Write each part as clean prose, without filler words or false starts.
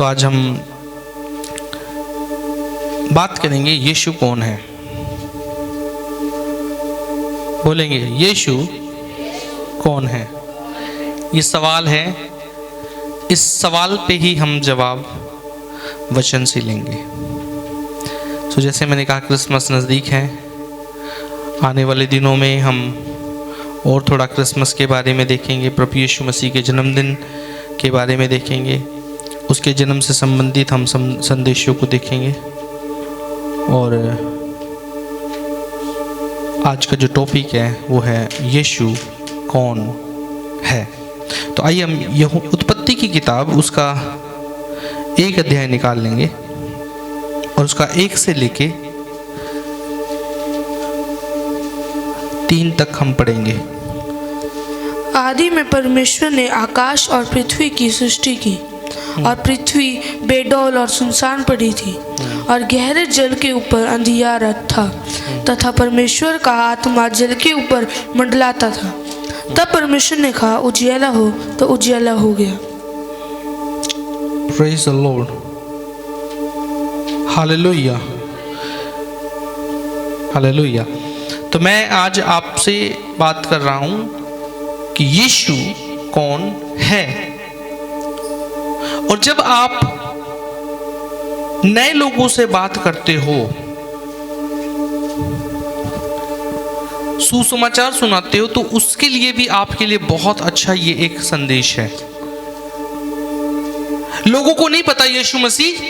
तो आज हम बात करेंगे यीशु कौन है। बोलेंगे यीशु कौन है। ये सवाल है, इस सवाल पे ही हम जवाब वचन से लेंगे। तो जैसे मैंने कहा क्रिसमस नज़दीक है, आने वाले दिनों में हम और थोड़ा क्रिसमस के बारे में देखेंगे, प्रभु यीशु मसीह के जन्मदिन के बारे में देखेंगे, उसके जन्म से संबंधित हम संदेशों को देखेंगे। और आज का जो टॉपिक है वो है यीशु कौन है। तो आइए हम यह उत्पत्ति की किताब उसका एक अध्याय निकाल लेंगे और उसका 1 से लेके 3 तक हम पढ़ेंगे। आदि में परमेश्वर ने आकाश और पृथ्वी की सृष्टि की, और पृथ्वी बेडौल और सुनसान पड़ी थी, और गहरे जल के ऊपर अंधियारा था, तथा परमेश्वर का आत्मा जल के ऊपर मंडलाता था। तब परमेश्वर ने कहा उजियाला हो, तो उजियाला हो गया। Praise the Lord. Hallelujah, hallelujah. तो मैं आज आपसे बात कर रहा हूं कि यीशु कौन है। और जब आप नए लोगों से बात करते हो, सुसमाचार सुनाते हो, तो उसके लिए भी आपके लिए बहुत अच्छा ये एक संदेश है। लोगों को नहीं पता यीशु मसीह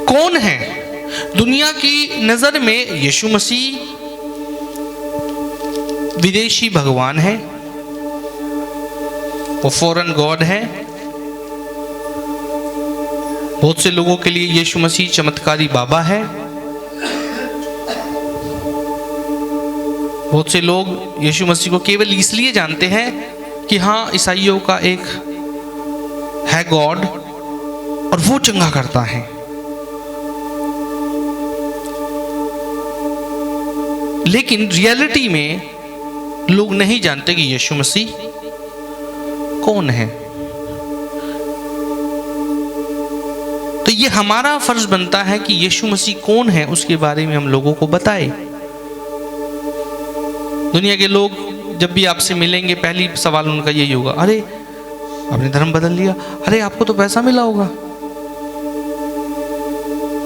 कौन है। दुनिया की नजर में यीशु मसीह विदेशी भगवान है, वो फॉरेन गॉड है। बहुत से लोगों के लिए यीशु मसीह चमत्कारी बाबा है। बहुत से लोग यीशु मसीह को केवल इसलिए जानते हैं कि हाँ, ईसाइयों का एक है गॉड और वो चंगा करता है। लेकिन रियलिटी में लोग नहीं जानते कि यीशु मसीह कौन है। तो ये हमारा फर्ज बनता है कि यीशु मसीह कौन है उसके बारे में हम लोगों को बताएं। दुनिया के लोग जब भी आपसे मिलेंगे, पहली सवाल उनका यही होगा, अरे आपने धर्म बदल लिया, अरे आपको तो पैसा मिला होगा।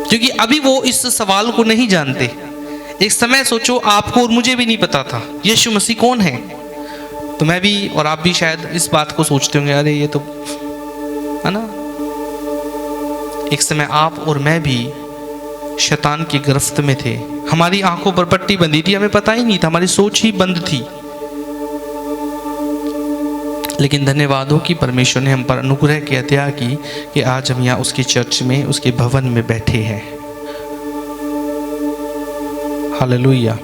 क्योंकि अभी वो इस सवाल को नहीं जानते। एक समय सोचो, आपको और मुझे भी नहीं पता था यीशु मसीह कौन है। तो मैं भी और आप भी शायद इस बात को सोचते होंगे, अरे ये तो है ना। एक समय आप और मैं भी शैतान की गिरफ्त में थे। हमारी आंखों पर पट्टी बंधी थी, हमें पता ही नहीं था, हमारी सोच ही बंद थी। लेकिन धन्यवाद हो कि परमेश्वर ने हम पर अनुग्रह की अत्या की कि आज हम यहाँ उसके चर्च में, उसके भवन में बैठे हैं। हालेलुया।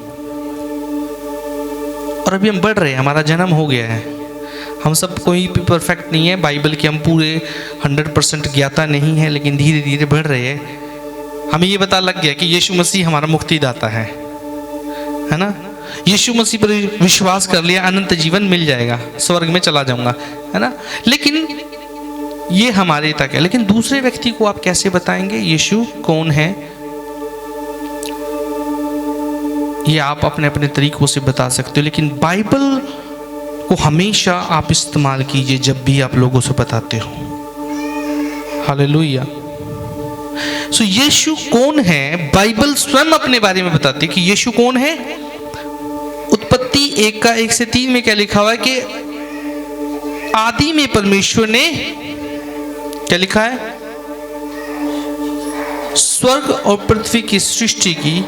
और अभी हम बढ़ रहे हैं, हमारा जन्म हो गया है। हम सब कोई भी परफेक्ट नहीं है, बाइबल के हम पूरे 100% ज्ञाता नहीं है, लेकिन धीरे धीरे बढ़ रहे हैं। हमें ये पता लग गया कि यीशु मसीह हमारा मुक्तिदाता है ना। यीशु मसीह पर विश्वास कर लिया, अनंत जीवन मिल जाएगा, स्वर्ग में चला जाऊंगा, है ना। लेकिन ये हमारे तक है। लेकिन दूसरे व्यक्ति को आप कैसे बताएंगे यीशु कौन है? ये आप अपने अपने तरीकों से बता सकते हो, लेकिन बाइबल को हमेशा आप इस्तेमाल कीजिए जब भी आप लोगों से बताते हो। हालेलुया। सो यीशु कौन है? बाइबल स्वयं अपने बारे में बताती है कि यीशु कौन है। उत्पत्ति 1 से 3 में क्या लिखा हुआ है कि आदि में परमेश्वर ने क्या लिखा है? स्वर्ग और पृथ्वी की सृष्टि की।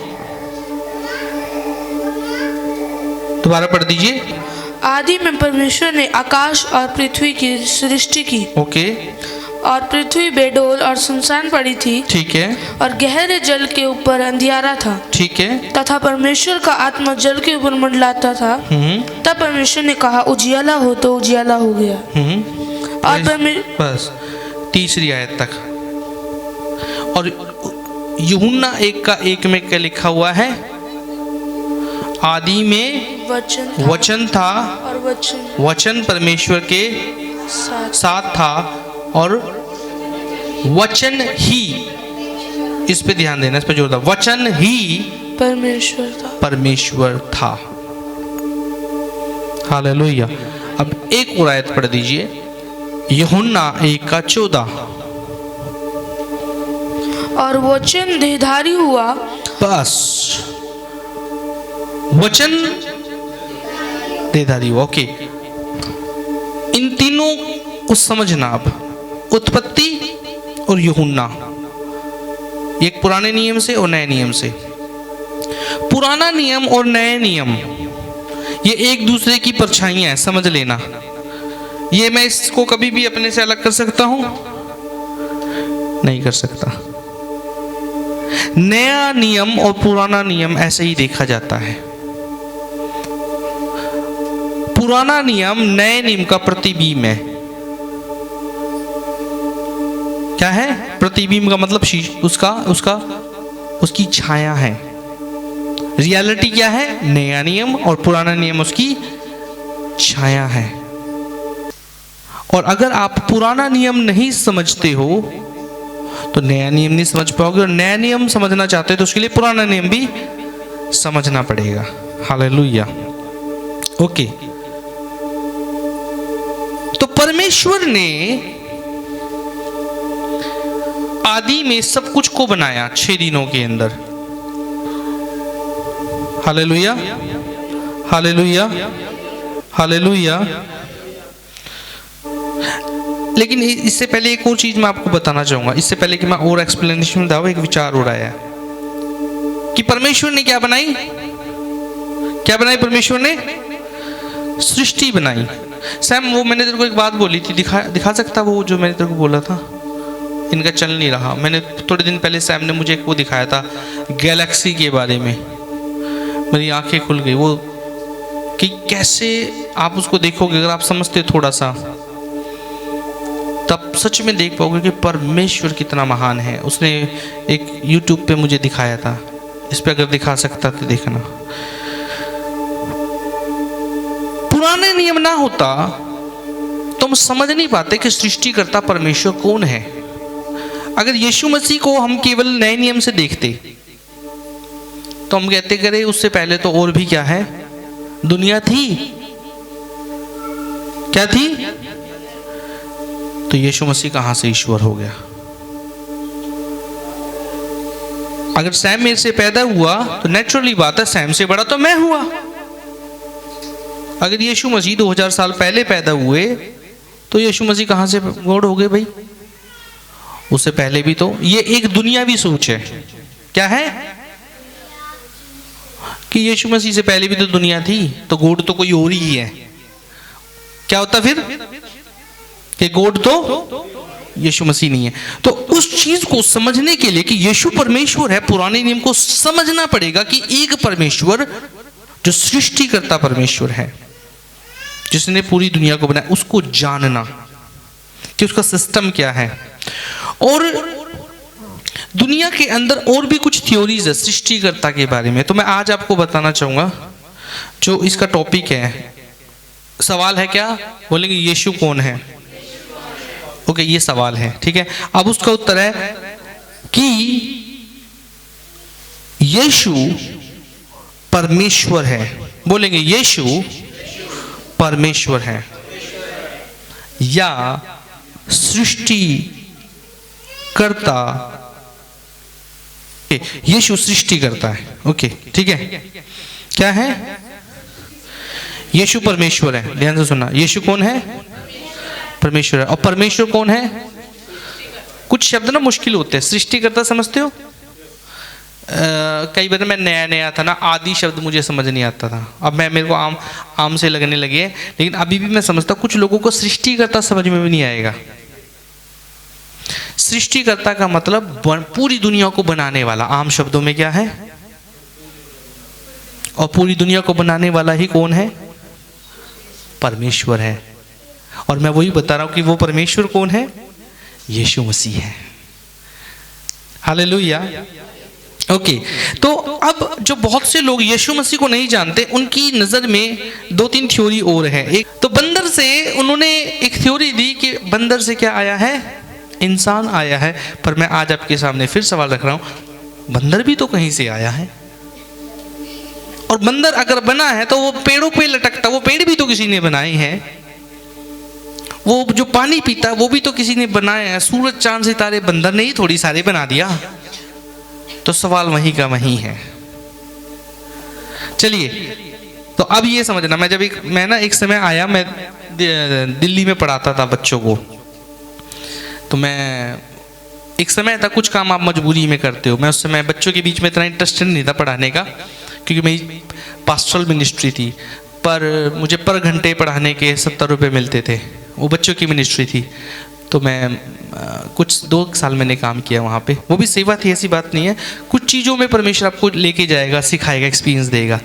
दोबारा पढ़ दीजिए। आदि में परमेश्वर ने आकाश और पृथ्वी की सृष्टि की। ओके। और पृथ्वी बेडौल और सुनसान पड़ी थी। ठीक है। और गहरे जल के ऊपर अंधियारा था। ठीक है। तथा परमेश्वर का आत्मा जल के ऊपर मंडलाता था। तब परमेश्वर ने कहा उजियाला हो, तो उजियाला हो गया। और बस 3री आयत तक। और यूहन्ना 1:1 में क्या लिखा हुआ है? आदि में वचन था और वचन परमेश्वर के साथ था और वचन ही, इस पे ध्यान देना, इस पे जोर दो, वचन ही परमेश्वर था। हालेलुया। अब एक और आयत पढ़ दीजिए, यूहन्ना 1:14। और वचन देहधारी हुआ। बस, वचन देहधारी हुआ। ओके, इन तीनों को समझना आप, उत्पत्ति और यूहन्ना, एक पुराने नियम से और नए नियम से। पुराना नियम और नए नियम ये एक दूसरे की परछाइयां हैं, समझ लेना। ये मैं इसको कभी भी अपने से अलग कर सकता हूं? नहीं कर सकता। नया नियम और पुराना नियम ऐसे ही देखा जाता है। पुराना नियम नए नियम का प्रतिबिंब है। क्या है प्रतिबिंब का मतलब? उसकी छाया है। रियलिटी क्या है? नया नियम, और पुराना नियम उसकी छाया है। और अगर आप पुराना नियम नहीं समझते हो तो नया नियम नहीं समझ पाओगे, और नया नियम समझना चाहते हो तो उसके लिए पुराना नियम भी समझना पड़ेगा। हालेलुया। ओके, तो परमेश्वर ने आदि में सब कुछ को बनाया 6 दिनों के अंदर। Hallelujah, hallelujah, hallelujah. लेकिन इससे पहले एक और चीज मैं आपको बताना चाहूंगा, इससे पहले कि मैं और एक्सप्लेनेशन दूं, एक विचार हो रहा है कि परमेश्वर ने क्या बनाई? क्या बनाई परमेश्वर ने? सृष्टि बनाई। सैम, वो मैंने तेरे को एक बात बोली थी, दिखा सकता वो जो मैंने तेरे को बोला था? इनका चल नहीं रहा। मैंने थोड़े दिन पहले सैम ने मुझे एक वो दिखाया था गैलेक्सी के बारे में, मेरी आंखें खुल गई। वो कि कैसे आप उसको देखोगे, अगर आप समझते थोड़ा सा, तब सच में देख पाओगे कि परमेश्वर कितना महान है। उसने एक YouTube पे मुझे दिखाया था, इस पे अगर दिखा सकता तो देखना। पुराने नियम ना होता तो हम समझ नहीं पाते कि सृष्टिकर्ता परमेश्वर कौन है। अगर यीशु मसीह को हम केवल नए नियम से देखते तो हम कहते करे उससे पहले तो और भी क्या है, दुनिया थी। क्या थी? तो यीशु मसीह कहां से ईश्वर हो गया? अगर सैम मेरे से पैदा हुआ तो नेचुरली बात है सैम से बड़ा तो मैं हुआ। अगर यीशु मसीह 2000 साल पहले पैदा हुए तो यीशु मसीह कहां से गॉड हो गए भाई? उससे पहले भी तो ये एक दुनियावी सोच है। क्या है? कि यीशु मसीह से पहले भी तो दुनिया थी, तो गॉड तो कोई और ही है। क्या होता फिर? कि गॉड तो यीशु मसीह नहीं है। तो उस चीज को समझने के लिए कि यीशु परमेश्वर है, पुराने नियम को समझना पड़ेगा कि एक परमेश्वर जो सृष्टिकर्ता परमेश्वर है, जिसने पूरी दुनिया को बनाया, उसको जानना कि उसका सिस्टम क्या है। और दुनिया के अंदर और भी कुछ थ्योरीज है सृष्टिकर्ता के बारे में, तो मैं आज आपको बताना चाहूंगा। जो इसका टॉपिक है, सवाल है क्या? बोलेंगे यीशु कौन है? ओके, ये सवाल है, ठीक है। अब उसका उत्तर है कि यीशु परमेश्वर है। बोलेंगे यीशु परमेश्वर है या सृष्टि करता। यीशु सृष्टि करता है। ओके, ठीक है। क्या है? यीशु परमेश्वर है। ध्यान से सुनना, यीशु कौन है? परमेश्वर है। और परमेश्वर कौन है? कुछ शब्द ना मुश्किल होते हैं। सृष्टि करता समझते हो? कई बार मैं नया था ना, आदि शब्द मुझे समझ नहीं आता था। अब मेरे को आम से लगने लगे है, लेकिन अभी भी मैं समझता। कुछ लोगों को सृष्टिकर्ता समझ में भी नहीं आएगा। सृष्टिकर्ता का मतलब पूरी दुनिया को बनाने वाला। आम शब्दों में क्या है? और पूरी दुनिया को बनाने वाला ही कौन है? परमेश्वर है। और मैं वही बता रहा हूं कि वो परमेश्वर कौन है? यीशु मसीह है। हालेलुया। ओके, तो अब जो बहुत से लोग यीशु मसीह को नहीं जानते, उनकी नजर में 2-3 थ्योरी और है। एक तो बंदर से उन्होंने एक थ्योरी दी कि बंदर से क्या आया है? इंसान आया है। पर मैं आज आपके सामने फिर सवाल रख रहा हूँ, बंदर भी तो कहीं से आया है। और बंदर अगर बना है तो वो पेड़ों पे लटकता, वो पेड़ भी तो किसी ने बनाए हैं। वो जो पानी पीता वो भी तो किसी ने बनाया है। सूरज चांद सितारे बंदर ने ही थोड़ी सारे बना दिया। तो सवाल वहीं का वहीं है। चलिए, तो अब ये समझना, मैं ना एक समय आया, मैं दिल्ली में पढ़ाता था बच्चों को। तो मैं एक समय था, कुछ काम आप मजबूरी में करते हो। मैं उस समय बच्चों के बीच में इतना इंटरेस्टेड नहीं था पढ़ाने का, क्योंकि मेरी पास्टरल मिनिस्ट्री थी। पर मुझे पर घंटे पढ़ाने के 70 रुपये मिलते थे। वो बच्चों की मिनिस्ट्री थी। तो मैं कुछ 2 साल मैंने काम किया वहाँ पे। वो भी सेवा थी, ऐसी बात नहीं है। कुछ चीज़ों में परमेश्वर आपको लेके जाएगा, सिखाएगा, एक्सपीरियंस देगा।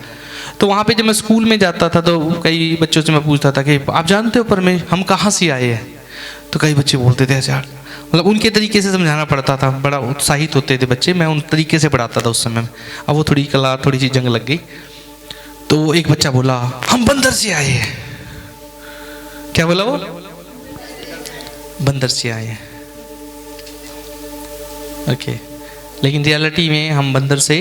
तो वहाँ पे जब मैं स्कूल में जाता था तो कई बच्चों से मैं पूछता था कि आप जानते हो परमेश्वर हम कहाँ से आए हैं? तो कई बच्चे बोलते थे यार, मतलब उनके तरीके से समझाना पड़ता था। बड़ा उत्साहित होते थे बच्चे, मैं उन तरीके से पढ़ाता था उस समय। अब वो थोड़ी सी जंग लग गई। तो एक बच्चा बोला हम बंदर से आए हैं। क्या बोला वो? बंदर से आए हैं। ओके, लेकिन रियलिटी में हम बंदर से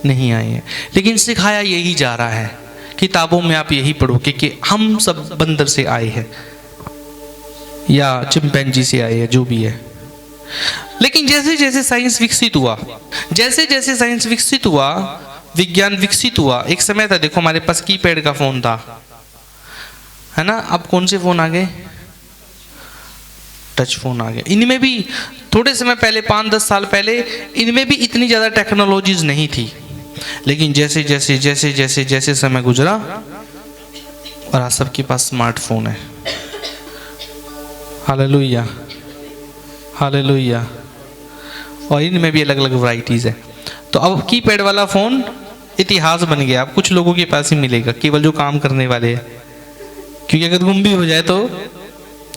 नहीं आए हैं। लेकिन सिखाया यही जा रहा है, किताबों में आप यही पढ़ोगे कि हम सब बंदर से आए हैं या चिंपैंजी से आए हैं, जो भी है। लेकिन जैसे जैसे साइंस विकसित हुआ, विज्ञान विकसित हुआ, एक समय था, देखो हमारे पास कीपैड का फोन था, है ना। अब कौन से फोन आ गए? टच फोन आ गए। इनमें भी थोड़े समय पहले, 5-10 साल पहले, इनमें भी इतनी ज्यादा टेक्नोलॉजीज नहीं थी। लेकिन जैसे जैसे जैसे जैसे जैसे समय गुजरा और आज सबके पास स्मार्टफोन है। Hallelujah, hallelujah. और इनमें भी अलग अलग वैरायटीज है। तो अब कीपैड वाला फोन इतिहास बन गया। अब कुछ लोगों के पास ही मिलेगा, केवल जो काम करने वाले हैं, क्योंकि अगर गुम भी हो जाए तो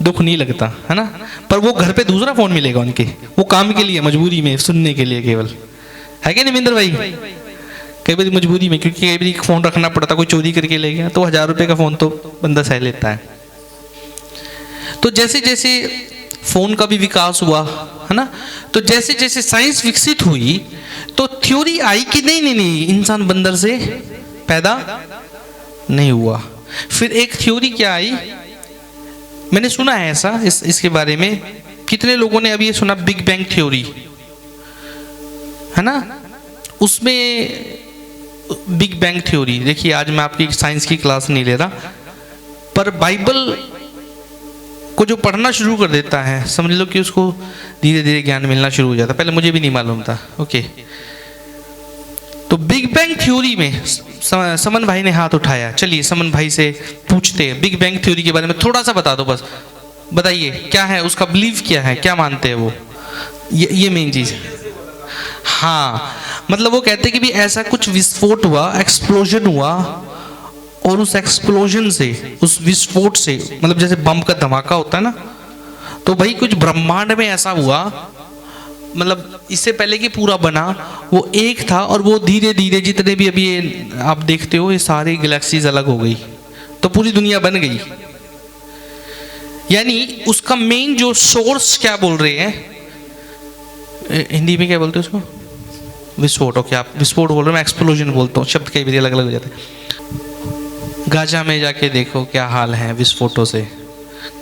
दुख नहीं लगता, है ना। पर वो घर पे दूसरा फोन मिलेगा उनके, वो काम के लिए, मजबूरी में, सुनने के लिए केवल, है कि नहीं मिंदर भाई? कई बार मजबूरी में, क्योंकि कई बार एक फोन रखना पड़ता, कोई चोरी करके ले गया तो 1000 रुपये का फोन तो बंदा सह लेता है। तो जैसे जैसे फोन का भी विकास हुआ, है ना, तो जैसे जैसे साइंस विकसित हुई तो थ्योरी आई कि नहीं, इंसान बंदर से पैदा नहीं हुआ। फिर एक थ्योरी क्या आई, मैंने सुना है ऐसा, इसके बारे में कितने लोगों ने अभी ये सुना, बिग बैंग थ्योरी, है ना। उसमें बिग बैंग थ्योरी, देखिए आज मैं आपकी साइंस की क्लास नहीं ले रहा, पर बाइबल को जो पढ़ना शुरू कर देता है, समझ लो कि उसको धीरे धीरे ज्ञान मिलना शुरू हो जाता। पहले मुझे भी नहीं मालूम था। ओके, तो बिग बैंग थ्योरी में समन भाई ने हाथ उठाया। चलिए समन भाई से पूछते हैं, बिग बैंग थ्योरी के बारे में थोड़ा सा बता दो, बस बताइए क्या है उसका बिलीव, क्या है, क्या मानते हैं वो? ये मेन चीज। हाँ, मतलब वो कहते हैं कि भी ऐसा कुछ विस्फोट हुआ, एक्सप्लोजन हुआ, और उस एक्सप्लोजन से, उस विस्फोट से, मतलब जैसे बम का धमाका होता है ना, तो भाई कुछ ब्रह्मांड में ऐसा हुआ, मतलब इससे पहले कि पूरा बना वो एक था, और वो धीरे धीरे जितने भी अभी ये आप देखते हो, ये सारी गैलेक्सीज अलग हो गई, तो पूरी दुनिया बन गई। यानी उसका मेन जो सोर्स, क्या बोल रहे हैं हिंदी में, क्या बोलते हैं उसको? विस्फोट। ओके, आप विस्फोट बोल रहे हो, मैं एक्सप्लोजन बोलता हूँ, शब्द कई बार अलग अलग हो जाते हैं। गाजा में जाके देखो क्या हाल है, विस्फोटों से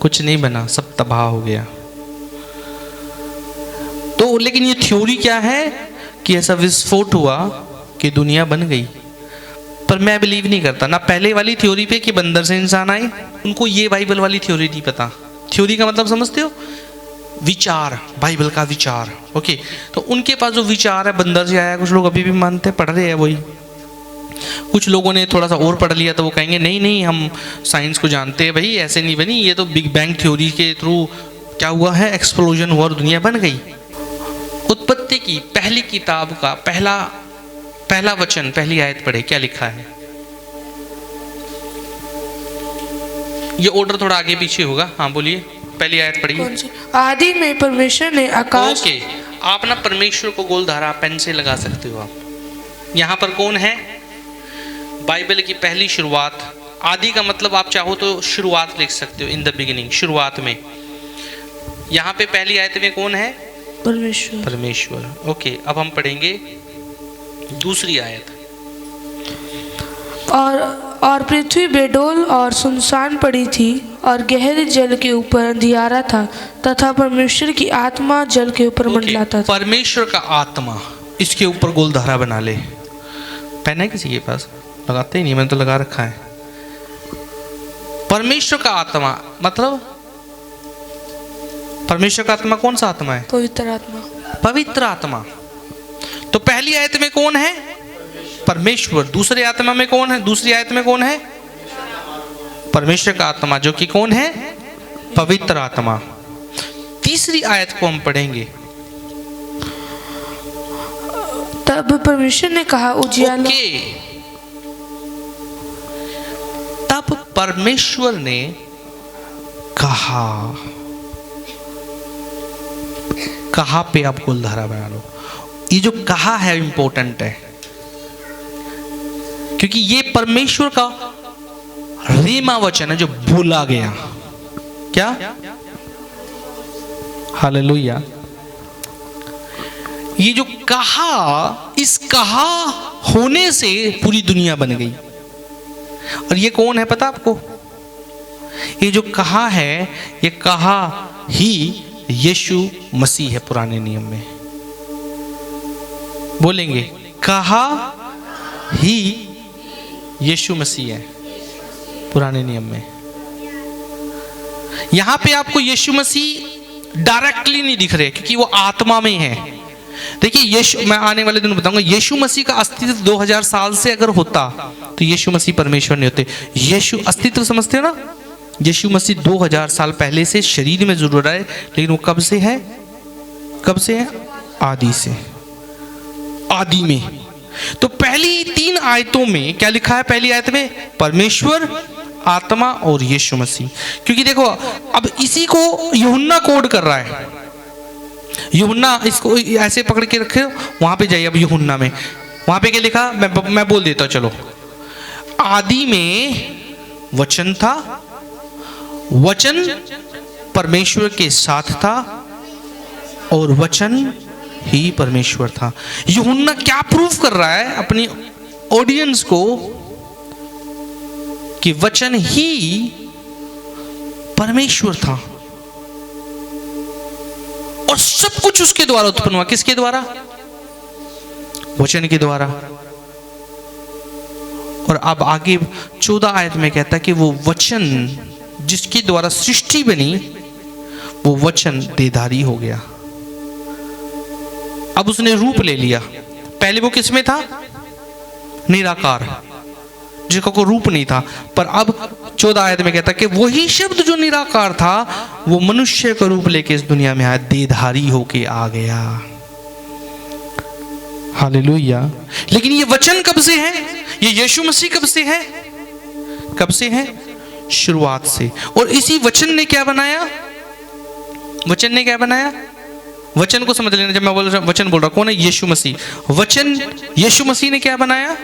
कुछ नहीं बना, सब तबाह हो गया। तो लेकिन ये थ्योरी क्या है कि ऐसा विस्फोट हुआ कि दुनिया बन गई। पर मैं बिलीव नहीं करता ना पहले वाली थ्योरी पे कि बंदर से इंसान आए, उनको ये बाइबल वाली थ्योरी नहीं पता। थ्योरी का मतलब समझते हो? विचार, बाइबल का विचार। ओके, तो उनके पास जो विचार है बंदर से आया, कुछ लोग अभी भी मानते हैं, पढ़ रहे हैं वही। कुछ लोगों ने थोड़ा सा और पढ़ लिया तो वो कहेंगे नहीं नहीं, हम साइंस को जानते हैं भाई, ऐसे नहीं बनी, ये तो बिग बैंग थ्योरी के थ्रू क्या हुआ है, एक्सप्लोजन हुआ और दुनिया बन गई। उत्पत्ति की पहली किताब का पहला वचन, पहली आयत पढ़े, क्या लिखा है? ये ऑर्डर थोड़ा आगे पीछे होगा। हाँ बोलिए, पहली आयत पढ़िए। आदि में परमेश्वर ने आकाश। ओके, आप ना परमेश्वर को गोलधारा पेन से लगा सकते हो आप। यहाँ पर कौन है? बाइबल की पहली शुरुआत। आदि का मतलब आप चाहो तो शुरुआत लिख सकते हो, इन द बिगिनिंग, शुरुआत में। यहाँ पे पहली आयत में कौन है? परमेश्वर। परमेश्वर। ओके, अब हम पढ़ेंगे दूसरी आयत। और पृथ्वी बेडौल और सुनसान पड़ी थी और गहरे जल के ऊपर अंधियारा था तथा परमेश्वर की आत्मा जल के ऊपर मंडलाता था। परमेश्वर का आत्मा, इसके ऊपर गोलधारा बना ले। पेन है किसी के पास? लगाते ही नहीं, मैंने तो लगा रखा है। परमेश्वर का आत्मा मतलब परमेश्वर का आत्मा कौन सा आत्मा है? पवित्र आत्मा। पवित्र आत्मा। तो पहली आयत में कौन है? परमेश्वर। दूसरी आत्मा में कौन है? दूसरी आयत में कौन है? परमेश्वर का आत्मा, जो कि कौन है? पवित्र आत्मा। तीसरी आयत को हम पढ़ेंगे। तब परमेश्वर ने कहा उजियाला। तब परमेश्वर ने कहा। कहा पे आप गोलधारा बना लो। ये जो कहा है इंपॉर्टेंट है, क्योंकि ये परमेश्वर का रीमा वचन है जो बोला गया। क्या? हालेलुया। ये जो कहा, इस कहा होने से पूरी दुनिया बन गई। और ये कौन है पता आपको? ये जो कहा है, ये कहा ही यीशु मसीह है पुराने नियम में। बोलेंगे, कहा ही यीशु मसीह है पुराने नियम में। यहां पे आपको यीशु मसीह डायरेक्टली नहीं दिख रहे, क्योंकि वो आत्मा में है। देखिए, यीशु, मैं आने वाले दिन बताऊंगा, यीशु मसीह का अस्तित्व 2000 साल से अगर होता तो यीशु मसीह परमेश्वर नहीं होते। यीशु अस्तित्व समझते हो ना? यीशु मसीह 2000 साल पहले से शरीर में जरूर आए, लेकिन वो कब से है? कब से है? आदि से, आदि में। तो पहली 3 आयतों में क्या लिखा है? पहली आयत में परमेश्वर, आत्मा और यीशु मसीह। क्योंकि देखो, अब इसी को यूहन्ना कोड कर रहा है। यूहन्ना इसको ऐसे पकड़ के रखे, वहां पे जाइए अब यूहन्ना में। वहां पे क्या लिखा? मैं बोल देता हूं, चलो। आदि में वचन था, वचन परमेश्वर के साथ था और वचन ही परमेश्वर था। यूहन्ना क्या प्रूव कर रहा है अपनी ऑडियंस को? कि वचन ही परमेश्वर था और सब कुछ उसके द्वारा उत्पन्न हुआ। किसके द्वारा? वचन के द्वारा। और अब आगे 14 आयत में कहता है कि वो वचन जिसके द्वारा सृष्टि बनी, वो वचन देहधारी हो गया। अब उसने रूप ले लिया। पहले वो किसमें था? निराकार, जिसका कोई रूप नहीं था। पर अब 14 आयत में कहता कि वही शब्द जो निराकार था, वो मनुष्य का रूप लेके इस दुनिया में आया, देहधारी होके आ गया। हालेलुया। लेकिन ये वचन कब से है? ये यीशु मसीह कब से है? कब से है? शुरुआत से। और इसी वचन ने क्या बनाया? वचन ने क्या बनाया? वचन को समझ लेना। जब मैं बोल रहा वचन बोल रहा, कौन है? यीशु मसीह। वचन यीशु मसीह ने क्या बनाया?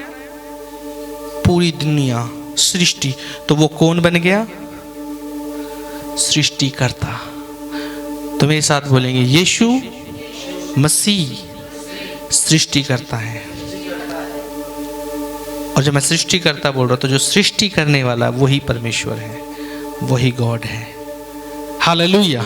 पूरी दुनिया, सृष्टि। तो वो कौन बन गया? सृष्टिकर्ता। तो मेरे साथ बोलेंगे, यीशु मसीह सृष्टिकर्ता है। और जब मैं सृष्टिकर्ता बोल रहा, तो जो सृष्टि करने वाला वही परमेश्वर है, वही गॉड है। हालेलुया।